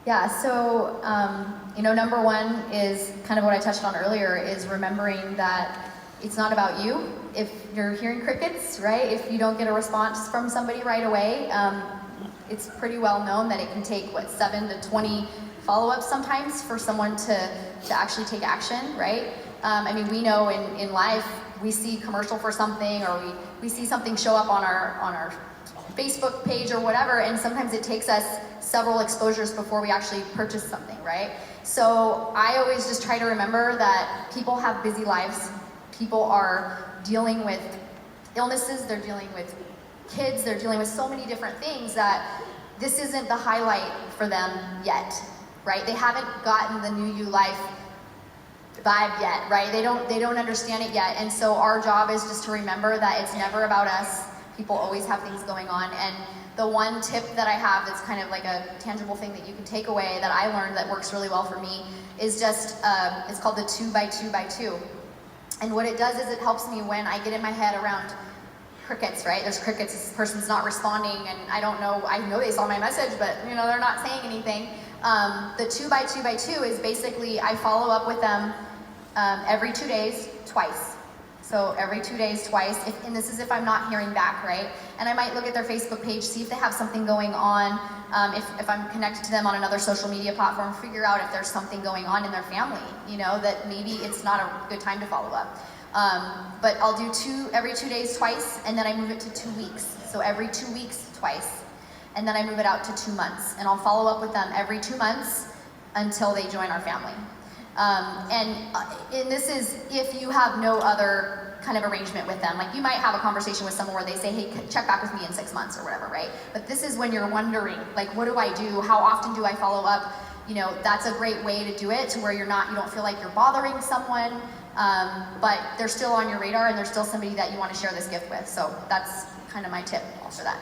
Yeah, so, number one is kind of what I touched on earlier, is remembering that it's not about you. If you're hearing crickets, right, if you don't get a response from somebody right away, it's pretty well known that it can take, 7 to 20 follow-ups sometimes for someone to actually take action, right? We know in life, we see commercial for something, or we see something show up on our Facebook page or whatever, and sometimes it takes us several exposures before we actually purchase something, right? So I always just try to remember that people have busy lives. People are dealing with illnesses, they're dealing with kids, they're dealing with so many different things that this isn't the highlight for them yet, right? They haven't gotten the new you life vibe yet, right? They don't understand it yet. And so our job is just to remember that it's never about us. People always have things going on. And the one tip that I have that's kind of like a tangible thing that you can take away that I learned that works really well for me is just, it's called the 2 by 2 by 2. And what it does is it helps me when I get in my head around crickets, right? There's crickets, this person's not responding, and I know they saw my message, but they're not saying anything. The 2 by 2 by 2 is basically, I follow up with them every 2 days, twice. So every 2 days, twice, and this is if I'm not hearing back, right? And I might look at their Facebook page, see if they have something going on, if I'm connected to them on another social media platform, figure out if there's something going on in their family, that maybe it's not a good time to follow up. But I'll do every 2 days, twice, and then I move it to 2 weeks. So every 2 weeks, twice. And then I move it out to 2 months. And I'll follow up with them every 2 months until they join our family. And this is if you have no other kind of arrangement with them. Like, you might have a conversation with someone where they say, hey, check back with me in 6 months or whatever, right? But this is when you're wondering, like, what do I do? How often do I follow up? That's a great way to do it, to where you don't feel like you're bothering someone, but they're still on your radar and they're still somebody that you want to share this gift with. So that's kind of my tip for that.